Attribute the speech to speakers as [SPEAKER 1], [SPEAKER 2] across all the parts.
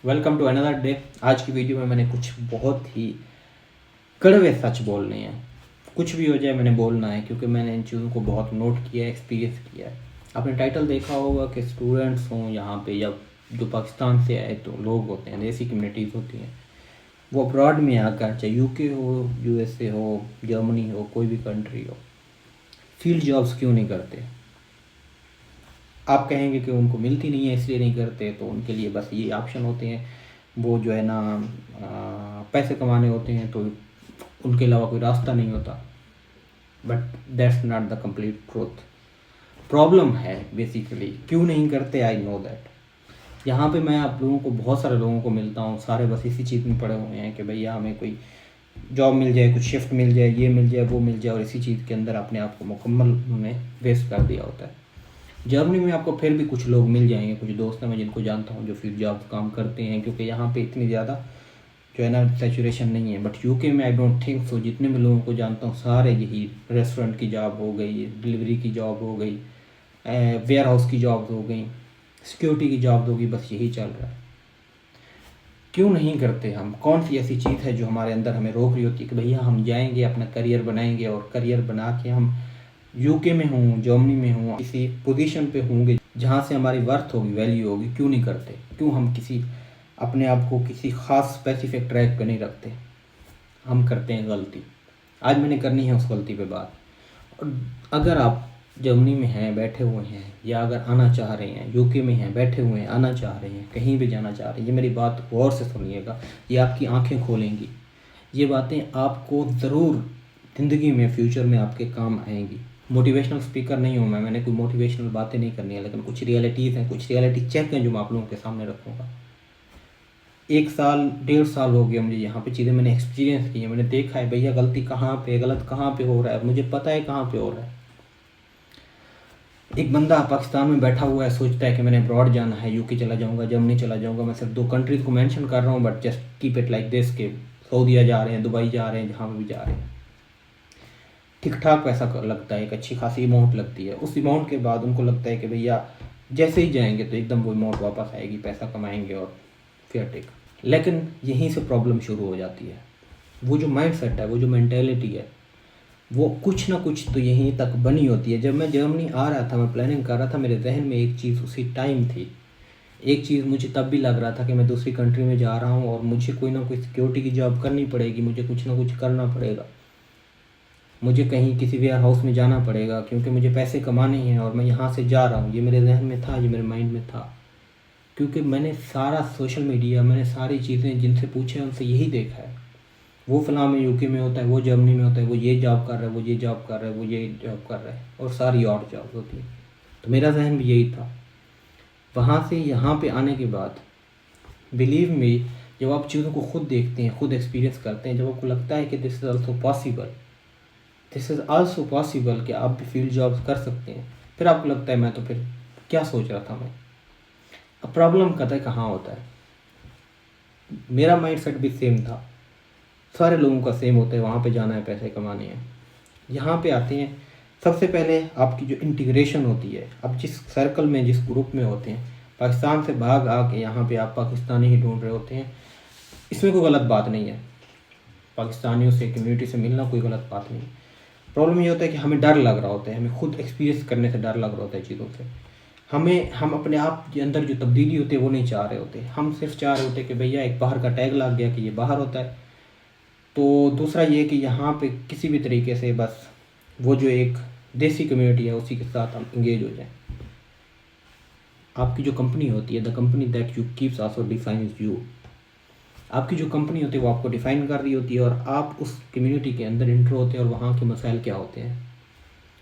[SPEAKER 1] Welcome to another day. आज की video में मैंने कुछ बहुत ही कड़वे सच बोलने हैं। कुछ भी हो जाए मैंने बोलना है, क्योंकि मैंने इन चीज़ों को बहुत नोट किया है, एक्सपीरियंस किया है। आपने टाइटल देखा होगा कि स्टूडेंट्स हों यहाँ पे, या जो पाकिस्तान से आए तो लोग होते हैं, देसी कम्युनिटीज़ होती हैं, वो अब्रॉड में आकर, चाहे यूके हो, यूएसए हो, जर्मनी हो, कोई भी कंट्री हो, फील्ड जॉब्स क्यों नहीं करते। आप कहेंगे कि उनको मिलती नहीं है इसलिए नहीं करते, तो उनके लिए बस ये ऑप्शन होते हैं, वो जो है ना पैसे कमाने होते हैं, तो उनके अलावा कोई रास्ता नहीं होता। But that's not the complete truth. Problem है बेसिकली क्यों नहीं करते, आई नो दैट। यहाँ पे मैं आप लोगों को, बहुत सारे लोगों को मिलता हूँ, सारे बस इसी चीज़ में पड़े हुए हैं कि भैया हमें कोई जॉब मिल जाए, कुछ शिफ्ट मिल जाए, ये मिल जाए, वो मिल जाए, और इसी चीज़ के अंदर अपने आप को मुकम्मल उन्होंने वेस्ट कर दिया होता है। जर्मनी में आपको फिर भी कुछ लोग मिल जाएंगे, कुछ दोस्त हैं मैं जिनको जानता हूँ जो फील्ड जॉब काम करते हैं, क्योंकि यहाँ पे इतनी ज़्यादा जो है ना सैचुरेशन नहीं है। बट यूके में आई डोंट थिंक सो। जितने भी लोगों को जानता हूँ सारे यही, रेस्टोरेंट की जॉब हो गई, डिलीवरी की जॉब हो गई, वेयर हाउस की जॉब हो गई, सिक्योरिटी की जॉब होगी, बस यही चल रहा है। क्यों नहीं करते हम? कौन सी ऐसी चीज़ है जो हमारे अंदर हमें रोक रही होती है कि भैया हम जाएंगे, अपना करियर बनाएंगे, और करियर बना के हम यूके में हूँ, जर्मनी में हूँ, किसी पोजीशन पे होंगे जहाँ से हमारी वर्थ होगी, वैल्यू होगी। क्यों नहीं करते? क्यों हम किसी अपने आप को किसी ख़ास स्पेसिफिक ट्रैक पे नहीं रखते? हम करते हैं गलती। आज मैंने करनी है उस गलती पे बात। और अगर आप जर्मनी में हैं, बैठे हुए हैं, या अगर आना चाह रहे हैं, यूके में हैं, बैठे हुए हैं, आना चाह रहे हैं, कहीं भी जाना चाह रहे हैं, ये मेरी बात गौर से सुनिएगा, ये आपकी आंखें खोलेंगी। ये बातें आपको ज़रूर ज़िंदगी में, फ्यूचर में आपके काम आएंगी। मोटिवेशनल स्पीकर नहीं हूँ मैं, मैंने कोई मोटिवेशनल बातें नहीं करनी है, लेकिन कुछ रियलिटीज़ हैं, कुछ रियलिटी चेक हैं जो मैं आप लोगों के सामने रखूँगा। 1 साल 1.5 साल हो गया मुझे यहाँ पे, चीज़ें मैंने एक्सपीरियंस की है, मैंने देखा है भैया गलती कहाँ पे, गलत कहाँ पे हो रहा है, मुझे पता है कहाँ पे हो रहा है। एक बंदा पाकिस्तान में बैठा हुआ है, सोचता है कि मैंने अब्रॉड जाना है, यूके चला जाऊँगा, जर्मनी चला जाऊँगा। मैं सिर्फ 2 कंट्रीज़ को मेंशन कर रहा हूँ, but just keep it like this के सऊदीया जा रहे हैं, दुबई जा रहे हैं, जहाँ भी जा रहे हैं, ठीक ठाक पैसा लगता है, एक अच्छी खासी अमाउंट लगती है। उस अमाउंट के बाद उनको लगता है कि भैया जैसे ही जाएंगे तो एकदम वो अमाउंट वापस आएगी, पैसा कमाएंगे और फिर ठीक। लेकिन यहीं से प्रॉब्लम शुरू हो जाती है। वो जो माइंड सेट है, वो जो मैंटेलिटी है, वो कुछ ना कुछ तो यहीं तक बनी होती है। जब मैं जर्मनी आ रहा था, मैं प्लानिंग कर रहा था, मेरे जहन में एक चीज़ उसी टाइम थी। एक चीज़ मुझे तब भी लग रहा था कि मैं दूसरी कंट्री में जा रहा हूँ और मुझे कोई ना कोई सिक्योरिटी की जॉब करनी पड़ेगी, मुझे कुछ ना कुछ करना पड़ेगा, मुझे कहीं किसी वेयर हाउस में जाना पड़ेगा, क्योंकि मुझे पैसे कमाने हैं और मैं यहाँ से जा रहा हूँ। ये मेरे जहन में था, ये मेरे माइंड में था, क्योंकि मैंने सारा सोशल मीडिया, मैंने सारी चीज़ें जिनसे पूछे उनसे यही देखा है। वो फलां में यूके में होता है, वो जर्मनी में होता है, वो ये जॉब कर रहा है, वो ये जॉब कर रहा है, वो ये जॉब कर रहा है, और सारी और जॉब होती है। तो मेरा जहन भी यही था। वहाँ से यहाँ पे आने के बाद बिलीव मी, जब आप चीज़ों को खुद देखते हैं, खुद एक्सपीरियंस करते हैं, जब आपको लगता है कि this is also possible, this is also possible कि आप भी फील्ड जॉब्स कर सकते हैं, फिर आपको लगता है मैं तो फिर क्या सोच रहा था मैं। अब प्रॉब्लम पता है कहाँ होता है? मेरा माइंड सेट भी सेम था, सारे लोगों का सेम होता है, वहाँ पे जाना है, पैसे कमाने हैं। यहाँ पे आते हैं, सबसे पहले आपकी जो इंटीग्रेशन होती है, आप जिस सर्कल में, जिस ग्रुप में होते हैं, पाकिस्तान से भाग आके यहाँ पे आप पाकिस्तानी ही ढूंढ रहे होते हैं, इसमें कोई गलत बात नहीं है। पाकिस्तानियों से, कम्युनिटी से मिलना कोई गलत बात नहीं है। प्रॉब्लम ये होता है कि हमें डर लग रहा होता है, हमें खुद एक्सपीरियंस करने से डर लग रहा होता है चीज़ों से। हम अपने आप के अंदर जो तब्दीली होती है वो नहीं चाह रहे होते, हम सिर्फ चाह रहे होते कि भैया एक बाहर का टैग लग गया कि ये बाहर होता है। तो दूसरा ये कि यहाँ पे किसी भी तरीके से बस वो जो एक देसी कम्युनिटी है उसी के साथ हम इंगेज हो जाएं। आपकी जो कंपनी होती है, the company that you keeps also defines you. आपकी जो कंपनी होती है वो आपको डिफ़ाइन कर रही होती है, और आप उस कम्युनिटी के अंदर इंटर होते हैं, और वहाँ के मसाइल क्या होते हैं।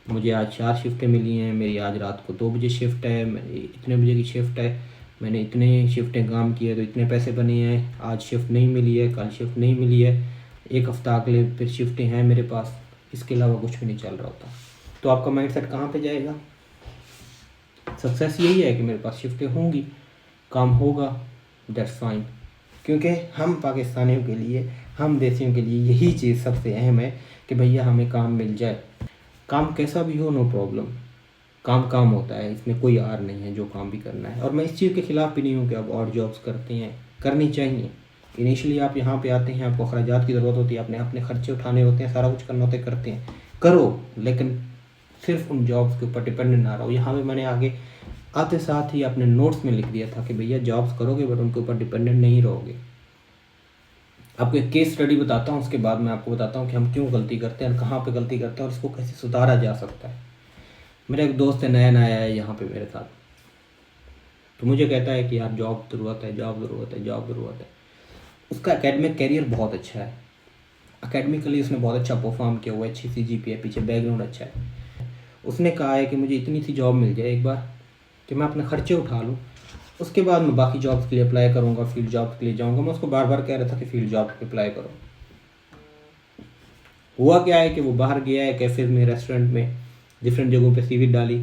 [SPEAKER 1] मुझे आज 4 शिफ्टें मिली हैं, मेरी आज रात को 2 बजे शिफ्ट है, मेरी इतने बजे की शिफ्ट है, मैंने इतने शिफ्टें काम की है तो इतने पैसे बने हैं। आज शिफ्ट नहीं मिली है, कल शिफ्ट नहीं मिली है, एक हफ्ता अगले फिर शिफ्टें हैं मेरे पास, इसके अलावा कुछ भी नहीं चल रहा होता। तो आपका माइंड सेट कहाँ पर जाएगा? सक्सेस यही है कि मेरे पास शिफ्टें होंगी, काम होगा, दैट्स फाइन। क्योंकि हम पाकिस्तानियों के लिए, हम देशियों के लिए यही चीज़ सबसे अहम है कि भैया हमें काम मिल जाए। काम कैसा भी हो, नो प्रॉब्लम, काम काम होता है, इसमें कोई आर नहीं है, जो काम भी करना है। और मैं इस चीज़ के ख़िलाफ़ भी नहीं हूँ कि आप और जॉब्स करते हैं, करनी चाहिए। इनिशियली आप यहाँ पे आते हैं, आपको अखराजात की ज़रूरत होती है, आपने अपने खर्चे उठाने होते हैं, सारा कुछ करना होता है, करते हैं, करो, लेकिन सिर्फ उन जॉब्स के ऊपर डिपेंडेंट ना रहो। यहाँ पे मैंने आगे आते साथ ही अपने नोट्स में लिख दिया था कि भैया जॉब्स करोगे बट उनके ऊपर डिपेंडेंट नहीं रहोगे। आपको एक केस स्टडी बताता हूँ, उसके बाद मैं आपको बताता हूँ कि हम क्यों गलती करते हैं और कहाँ पे गलती करते हैं और इसको कैसे सुधारा जा सकता है। मेरा एक दोस्त है, नया नया है यहाँ पे मेरे साथ, तो मुझे कहता है कि यार जॉब ज़रूरत है, जॉब ज़रूरत है, जॉब ज़रूरत है। उसका एकेडमिक कैरियर बहुत अच्छा है, एकेडमिकली उसने बहुत अच्छा परफॉर्म किया हुआ है, अच्छी CGPA है, पीछे बैकग्राउंड अच्छा है। उसने कहा है कि मुझे इतनी सी जॉब मिल जाए एक बार कि मैं अपने खर्चे उठा लूँ, उसके बाद मैं बाकी जॉब्स के लिए अप्लाई करूँगा, फील्ड जॉब्स के लिए जाऊँगा। मैं उसको बार बार कह रहा था कि फील्ड जॉब पे अप्लाई करो। हुआ क्या है कि वो बाहर गया है, कैफ़े में, रेस्टोरेंट में, डिफरेंट जगहों पे CV डाली,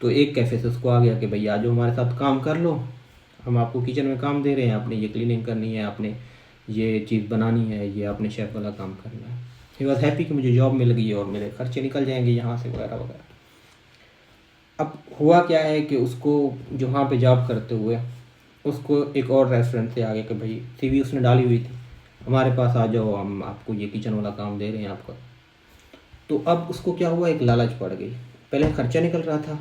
[SPEAKER 1] तो एक कैफ़े से उसको आ गया कि भाई आ जाओ हमारे साथ काम कर लो, हम आपको किचन में काम दे रहे हैं, आपने ये क्लीनिंग करनी है, आपने ये चीज़ बनानी है, ये आपने शेफ़ वाला काम करना है। ही वॉज हैप्पी कि मुझे जॉब मिल गई है और मेरे खर्चे निकल जाएंगे यहाँ से वगैरह वगैरह। अब हुआ क्या है कि उसको जो वहाँ पे जॉब करते हुए उसको एक और रेस्टोरेंट से आ गया कि भाई CV उसने डाली हुई थी, हमारे पास आ जाओ, हम आपको ये किचन वाला काम दे रहे हैं आपका। तो अब उसको क्या हुआ, एक लालच पड़ गई। पहले खर्चा निकल रहा था,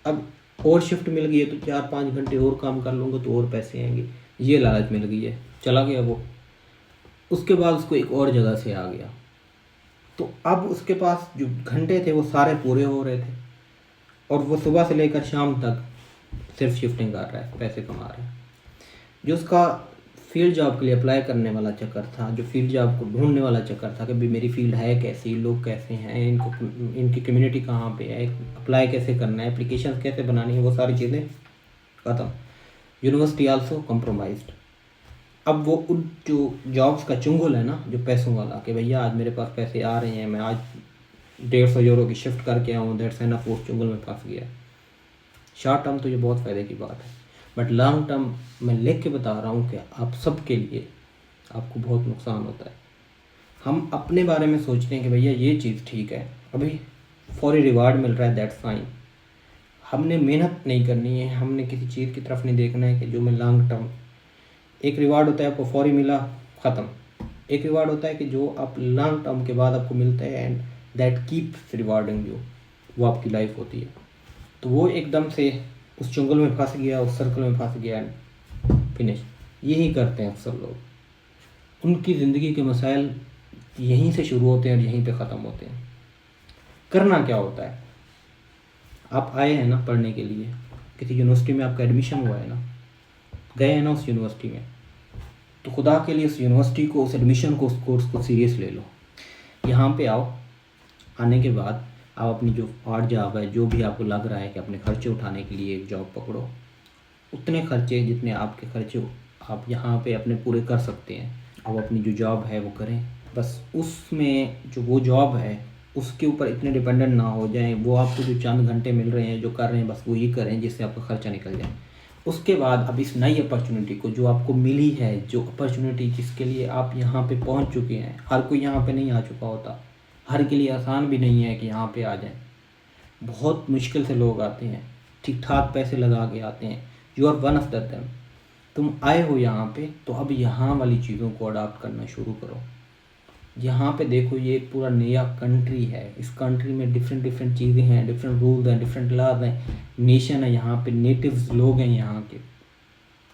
[SPEAKER 1] अब और शिफ्ट मिल गई है तो 4-5 घंटे और काम कर लूँगा तो और पैसे आएंगे, ये लालच मिल गई है, चला गया वो। उसके बाद उसको एक और जगह से आ गया, तो अब उसके पास जो घंटे थे वो सारे पूरे हो रहे थे और वो सुबह से लेकर शाम तक सिर्फ शिफ्टिंग कर रहा है, पैसे कमा रहा है। जो उसका फील्ड जॉब के लिए अप्लाई करने वाला चक्कर था, जो फील्ड जॉब को ढूंढने वाला चक्कर था कि भाई मेरी फील्ड है कैसी, लोग कैसे हैं, इनको इनकी कम्युनिटी कहाँ पे है, अप्लाई कैसे करना है, एप्लीकेशन कैसे बनानी है, वो सारी चीज़ें ख़त्म। University also compromised. अब वो उन जो जॉब्स का चुंगल है ना, जो पैसों वाला, कि भैया आज मेरे पास पैसे आ रहे हैं, मैं आज 150 यूरो की शिफ्ट करके आऊँ, दैट्स एनफ, उस चुंगल में फंस गया। शॉर्ट टर्म तो ये बहुत फ़ायदे की बात है, बट लॉन्ग टर्म मैं लिख के बता रहा हूँ कि आप सब के लिए आपको बहुत नुकसान होता है। हम अपने बारे में सोचते हैं कि भैया ये चीज़ ठीक है, अभी फौरी रिवार्ड मिल रहा है, दैट्स फाइन। हमने मेहनत नहीं करनी है, हमने किसी चीज़ की तरफ नहीं देखना है कि जो मैं लॉन्ग टर्म, एक रिवार्ड होता है आपको फौरी मिला, ख़त्म। एक रिवार्ड होता है कि जो आप लॉन्ग टर्म के बाद आपको मिलता है and that keeps rewarding you, वो आपकी लाइफ होती है। तो वो एकदम से उस चुंगल में फंस गया, उस सर्कल में फंस गया एंड फिनिश। यही करते हैं अक्सर लोग, उनकी ज़िंदगी के मसाइल यहीं से शुरू होते हैं और यहीं पे ख़त्म होते हैं। करना क्या होता है, आप आए हैं ना पढ़ने के लिए, किसी यूनिवर्सिटी में आपका एडमिशन हुआ है ना, गए हैं ना उस यूनिवर्सिटी में, तो खुदा के लिए उस यूनिवर्सिटी को, उस एडमिशन को, उस कोर्स को सीरियस ले लो। यहाँ पे आओ, आने के बाद आप अपनी जो और जॉब है, जो भी आपको लग रहा है कि अपने खर्चे उठाने के लिए एक जॉब पकड़ो, उतने खर्चे जितने आपके खर्चे आप यहाँ पे अपने पूरे कर सकते हैं, आप अपनी जो जॉब है वो करें। बस उसमें जो वो जॉब है उसके ऊपर इतने डिपेंडेंट ना हो जाएं, वो आपको जो चंद घंटे मिल रहे हैं, जो कर रहे हैं, बस वो ही करें जिससे आपका खर्चा निकल जाए। उसके बाद अब इस नई अपॉर्चुनिटी को जो आपको मिली है, जो अपॉर्चुनिटी जिसके लिए आप यहाँ पे पहुँच चुके हैं, हर कोई यहाँ पे नहीं आ चुका होता, हर के लिए आसान भी नहीं है कि यहाँ पे आ जाएं। बहुत मुश्किल से लोग आते हैं, ठीक ठाक पैसे लगा के आते हैं। You are one of them. तुम आए हो यहाँ पे, तो अब यहाँ वाली चीज़ों को अडॉप्ट करना शुरू करो। यहाँ पे देखो, ये एक पूरा नया कंट्री है, इस कंट्री में डिफरेंट डिफरेंट चीज़ें हैं, डिफरेंट रूल्स हैं, डिफरेंट लॉज हैं, नेशन है यहाँ पे, नेटिव्स लोग हैं यहाँ के।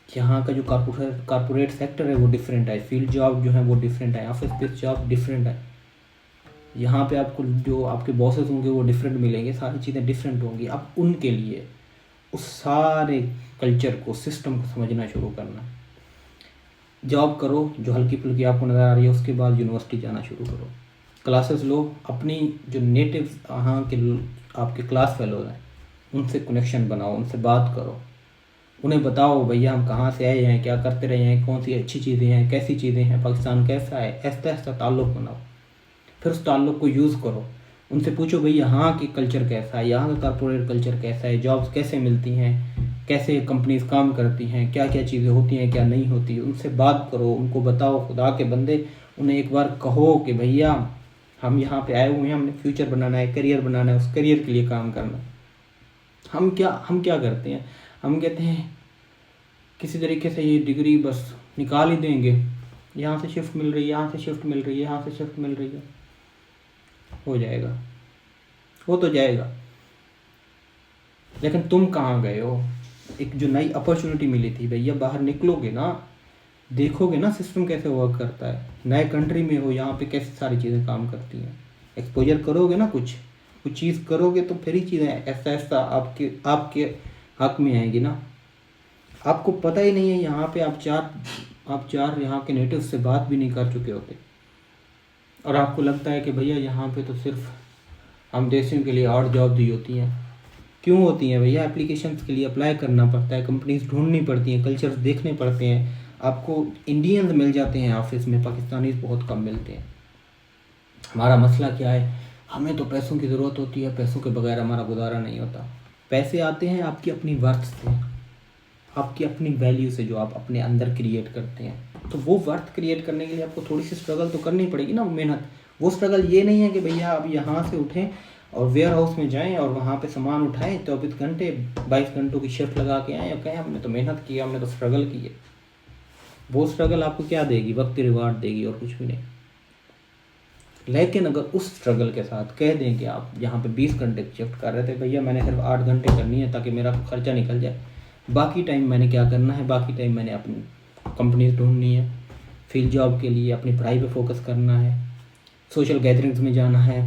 [SPEAKER 1] यहाँ का जो कारपोरेट सेक्टर है वो डिफरेंट है, फील्ड जॉब जो है वो डिफरेंट है, ऑफिस बेस्ड जॉब डिफरेंट है। यहाँ पे आपको जो आपके बॉसेस होंगे वो डिफरेंट मिलेंगे, सारी चीज़ें डिफरेंट होंगी। अब उनके लिए उस सारे कल्चर को, सिस्टम को समझना शुरू करना। जॉब करो जो हल्की फुल्की आपको नज़र आ रही है, उसके बाद यूनिवर्सिटी जाना शुरू करो, क्लासेस लो, अपनी जो नेटिव यहाँ के आपके क्लास फेलोज हैं उनसे कनेक्शन बनाओ, उनसे बात करो, उन्हें बताओ भैया हम कहाँ से आए हैं, क्या करते रहे हैं, कौन सी अच्छी चीज़ें हैं, कैसी चीज़ें हैं, पाकिस्तान कैसा है, ऐसा ऐसा ताल्लुक़ बनाओ। फिर उस ताल्लुक़ को यूज़ करो, उनसे पूछो भाई यहाँ की कल्चर कैसा है, यहाँ का कारपोरेट कल्चर कैसा है, जॉब्स कैसे मिलती हैं, कैसे कंपनीज काम करती हैं, क्या क्या चीज़ें होती हैं, क्या नहीं होती। उनसे बात करो, उनको बताओ, खुदा के बंदे उन्हें एक बार कहो कि भैया हम यहाँ पे आए हुए हैं, हमने फ्यूचर बनाना है, करियर बनाना है, उस करियर के लिए काम करना है। हम क्या करते हैं, हम कहते हैं किसी तरीके से ये डिग्री बस निकाल ही देंगे, यहाँ से शिफ्ट मिल रही है, यहाँ से शिफ्ट मिल रही है, यहाँ से शिफ्ट मिल रही है, हो जाएगा, हो तो जाएगा। लेकिन तुम कहाँ गए हो? एक जो नई अपॉर्चुनिटी मिली थी भैया, बाहर निकलोगे ना, देखोगे ना सिस्टम कैसे वर्क करता है, नए कंट्री में हो, यहाँ पे कैसे सारी चीज़ें काम करती हैं, एक्सपोजर करोगे ना, कुछ चीज़ करोगे तो फिर ही चीज़ें ऐसा आपके आपके हक में आएगी ना। आपको पता ही नहीं है, यहाँ पे आप चार यहाँ के नेटिव से बात भी नहीं कर चुके होते, और आपको लगता है कि भैया यहाँ पे तो सिर्फ हम देशियों के लिए और जॉब दी होती हैं। क्यों होती हैं भैया? एप्लीकेशंस के लिए अप्लाई करना पड़ता है, कंपनीज ढूंढनी पड़ती हैं, कल्चर्स देखने पड़ते हैं। आपको इंडियंस मिल जाते हैं ऑफिस में, पाकिस्तानीज बहुत कम मिलते हैं। हमारा मसला क्या है, हमें तो पैसों की ज़रूरत होती है, पैसों के बगैर हमारा गुजारा नहीं होता। पैसे आते हैं आपकी अपनी वर्थ से, आपकी अपनी वैल्यू से, जो आप अपने अंदर क्रिएट करते हैं। तो वो वर्थ क्रिएट करने के लिए आपको थोड़ी सी स्ट्रगल तो करनी पड़ेगी ना, मेहनत। वो स्ट्रगल ये नहीं है कि भैया आप यहाँ से उठें और वेयर हाउस में जाएं और वहाँ पे सामान उठाएं, 24 घंटे 22 घंटों की शिफ्ट लगा के आएँ और कहें हमने तो मेहनत की, हमने तो स्ट्रगल की है। वो स्ट्रगल आपको क्या देगी? वक्त रिवार्ड देगी और कुछ भी नहीं। लेकिन अगर उस स्ट्रगल के साथ कह दें कि आप यहाँ पे 20 घंटे शिफ्ट कर रहे थे, भैया मैंने सिर्फ 8 घंटे करनी है ताकि मेरा खर्चा निकल जाए, बाकी टाइम मैंने क्या करना है, बाकी टाइम मैंने अपनी कंपनीज ढूंढनी है, फील्ड जॉब के लिए अपनी पढ़ाई पे फोकस करना है, सोशल गैदरिंग्स में जाना है,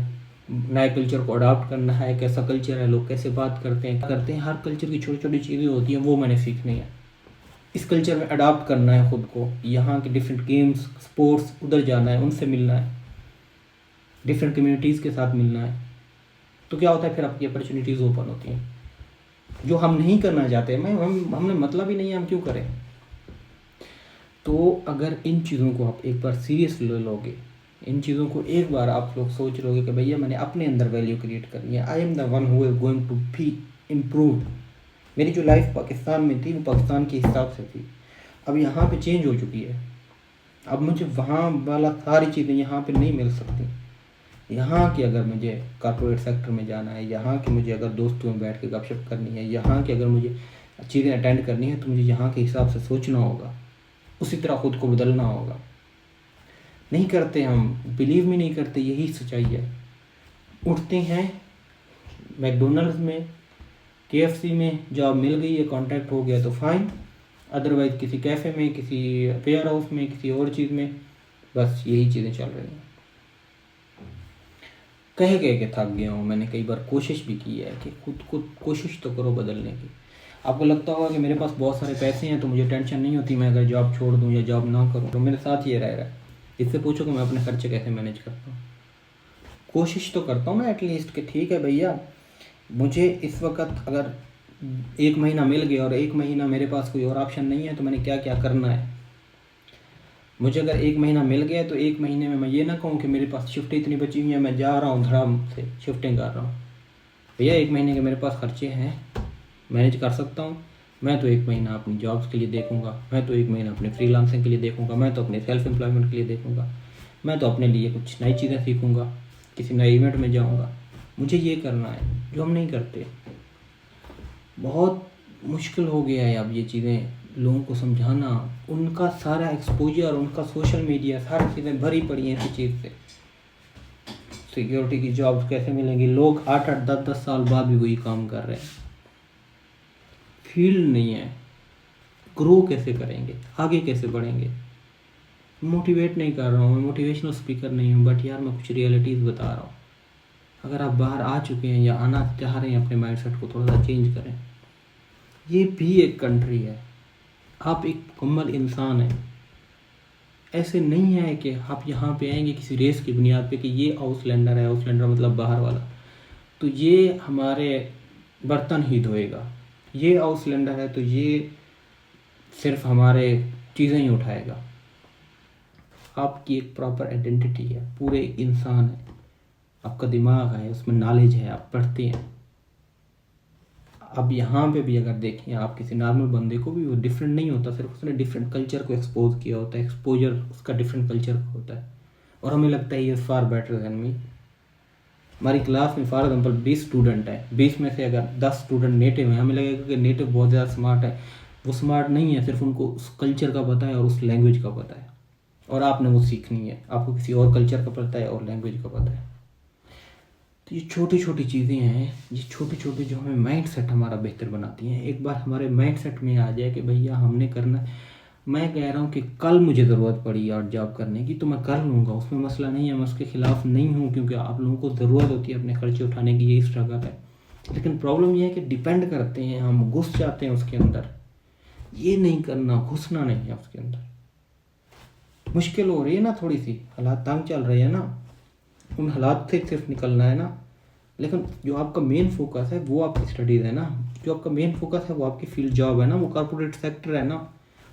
[SPEAKER 1] नए कल्चर को अडॉप्ट करना है, कैसा कल्चर है, लोग कैसे बात करते हैं, क्या करते हैं, हर कल्चर की छोटी छोटी चीज़ें होती हैं, वो मैंने सीखनी है। इस कल्चर में अडॉप्ट करना है खुद को, यहाँ के डिफरेंट गेम्स स्पोर्ट्स उधर जाना है, उनसे मिलना है, डिफरेंट कम्युनिटीज़ के साथ मिलना है। तो क्या होता है फिर आपकी अपॉर्चुनिटीज़ ओपन होती हैं, जो हम नहीं करना चाहते। हमने मतलब ही नहीं है, हम क्यों करें? तो अगर इन चीज़ों को आप एक बार सीरियस ले लोगे, इन चीज़ों को एक बार आप लोग सोच लोगे कि भैया मैंने अपने अंदर वैल्यू क्रिएट करनी है, I am the one who is going to be improve. मेरी जो लाइफ पाकिस्तान में थी वो पाकिस्तान के हिसाब से थी, अब यहाँ पे चेंज हो चुकी है। अब मुझे वहाँ वाला सारी चीज़ें यहाँ पे नहीं मिल सकती। यहाँ की अगर मुझे कॉर्पोरेट सेक्टर में जाना है, यहाँ की मुझे अगर दोस्तों में बैठ के गपशप करनी है, यहाँ की अगर मुझे चीज़ें अटेंड करनी है, तो मुझे यहाँ के हिसाब से सोचना होगा, उसी तरह ख़ुद को बदलना होगा। नहीं करते, हम बिलीव भी नहीं करते, यही सच्चाई है। उठते हैं मैकडोनल्ड्स में, KFC में जॉब मिल गई है, कॉन्ट्रैक्ट हो गया तो फाइन, अदरवाइज़ किसी कैफ़े में, किसी वेयर हाउस में, किसी और चीज़ में, बस यही चीज़ें चल रही हैं। कह के थक गया हूँ। मैंने कई बार कोशिश भी की है कि खुद को कोशिश तो करो बदलने की। आपको लगता होगा कि मेरे पास बहुत सारे पैसे हैं तो मुझे टेंशन नहीं होती, मैं अगर जॉब छोड़ दूँ या जॉब ना करूँ। तो मेरे साथ ये रह रहा है, इससे पूछो कि मैं अपने खर्चे कैसे मैनेज करता हूँ। कोशिश तो करता हूँ ना एटलीस्ट कि ठीक है भैया, मुझे इस वक्त अगर 1 महीना मिल गया और 1 महीना मेरे पास कोई और ऑप्शन नहीं है तो मैंने क्या क्या करना है। मुझे अगर 1 महीना मिल गया तो 1 महीने में मैं ये ना कहूँ कि मेरे पास शिफ्टें इतनी बची हुई हैं, मैं जा रहा हूँ धड़ाम से शिफ्टिंग कर रहा हूँ। भैया 1 महीने के मेरे पास खर्चे हैं, मैनेज कर सकता हूँ। मैं तो 1 महीना अपनी जॉब्स के लिए देखूँगा, मैं तो 1 महीना अपने फ्रीलांसिंग के लिए देखूँगा, मैं तो अपने सेल्फ एम्प्लॉयमेंट के लिए देखूँगा, मैं तो अपने लिए कुछ नई चीज़ें सीखूँगा, किसी नए इवेंट में जाऊँगा। मुझे ये करना है जो हम नहीं करते। बहुत मुश्किल हो गया है अब ये चीज़ें लोगों को समझाना। उनका सारा एक्सपोजर, उनका सोशल मीडिया, सारी चीज़ें भरी पड़ी हैं इसी चीज़ से। सिक्योरिटी की जॉब्स कैसे मिलेंगी, लोग 8-8 10-10 साल बाद भी वही काम कर रहे हैं। फील्ड नहीं है, ग्रो कैसे करेंगे, आगे कैसे बढ़ेंगे। मोटिवेट नहीं कर रहा हूँ, मैं मोटिवेशनल स्पीकर नहीं हूँ, बट यार मैं कुछ रियलिटीज़ बता रहा हूँ। अगर आप बाहर आ चुके हैं या आना चाह रहे हैं, अपने माइंडसेट को थोड़ा सा चेंज करें। ये भी एक कंट्री है, आप एक मुकम्मल इंसान हैं। ऐसे नहीं है कि आप यहाँ पे आएंगे किसी रेस की बुनियाद पे कि ये आउटलैंडर है, आउटलैंडर मतलब बाहर वाला, तो ये हमारे बर्तन ही धोएगा। ये आउटलैंडर है तो ये सिर्फ हमारे चीज़ें ही उठाएगा। आपकी एक प्रॉपर आइडेंटिटी है, पूरे इंसान है, आपका दिमाग है, उसमें नॉलेज है, आप पढ़ते हैं। अब यहाँ पे भी अगर देखें आप किसी नॉर्मल बंदे को भी, वो डिफरेंट नहीं होता, सिर्फ उसने डिफरेंट कल्चर को एक्सपोज किया होता है, एक्सपोजर उसका डिफरेंट कल्चर का होता है, और हमें लगता है ये फार बेटर देन मी। हमारी क्लास में फॉर एग्जाम्पल 20 स्टूडेंट हैं, 20 में से अगर 10 स्टूडेंट नेटिव हैं, हमें लगेगा कि नेटिव बहुत ज़्यादा स्मार्ट है। वो स्मार्ट नहीं है, सिर्फ उनको उस कल्चर का पता है और उस लैंग्वेज का पता है, और आपने वो सीखनी है, आपको किसी और कल्चर का पता है और लैंग्वेज का पता है। तो ये छोटी छोटी चीज़ें हैं, ये छोटी छोटी जो हमें माइंड सेट हमारा बेहतर बनाती हैं। एक बार हमारे माइंड सेट में आ जाए कि भैया हमने करना है, मैं कह रहा हूँ कि कल मुझे ज़रूरत पड़ी और जॉब करने की तो मैं कर लूँगा, उसमें मसला नहीं है, मैं उसके ख़िलाफ़ नहीं हूँ, क्योंकि आप लोगों को ज़रूरत होती है अपने खर्चे उठाने की, यही स्ट्रगल है। लेकिन प्रॉब्लम ये है कि डिपेंड करते हैं, हम घुस जाते हैं उसके अंदर। ये नहीं करना, घुसना नहीं है उसके अंदर। मुश्किल हो रही है ना, थोड़ी सी हालात तंग चल रहे हैं ना, उन हालात से सिर्फ निकलना है ना। लेकिन जो आपका मेन फोकस है वो आपकी स्टडीज़ है ना, जो आपका मेन फोकस है वो आपकी फील्ड जॉब है ना, वो कॉर्पोरेट सेक्टर है ना,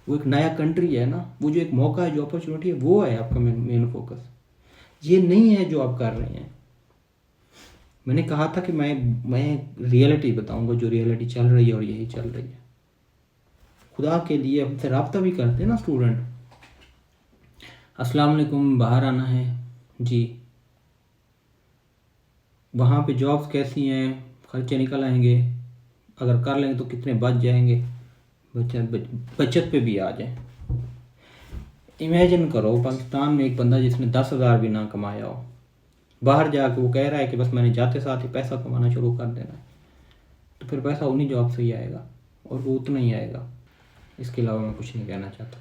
[SPEAKER 1] वो एक नया कंट्री है ना, वो जो एक मौका है, जो अपॉर्चुनिटी है, वो है आपका मेन फोकस। ये नहीं है जो आप कर रहे हैं। मैंने कहा था कि मैं रियलिटी बताऊंगा, जो रियलिटी चल रही है, और यही चल रही है। खुदा के लिए हमसे रब्ता भी करते हैं ना स्टूडेंट, अस्सलाम वालेकुम, बाहर आना है जी, वहाँ पे जॉब्स कैसी हैं, खर्चे निकल आएंगे, अगर कर लेंगे तो कितने बच जाएंगे, बचत पे भी आ जाए। इमेजिन करो पाकिस्तान में एक बंदा जिसने 10,000 भी ना कमाया हो, बाहर जाके वो कह रहा है कि बस मैंने जाते साथ ही पैसा कमाना शुरू कर देना है, तो फिर पैसा उन्हीं जॉब से ही आएगा और वो उतना ही आएगा। इसके अलावा मैं कुछ नहीं कहना चाहता।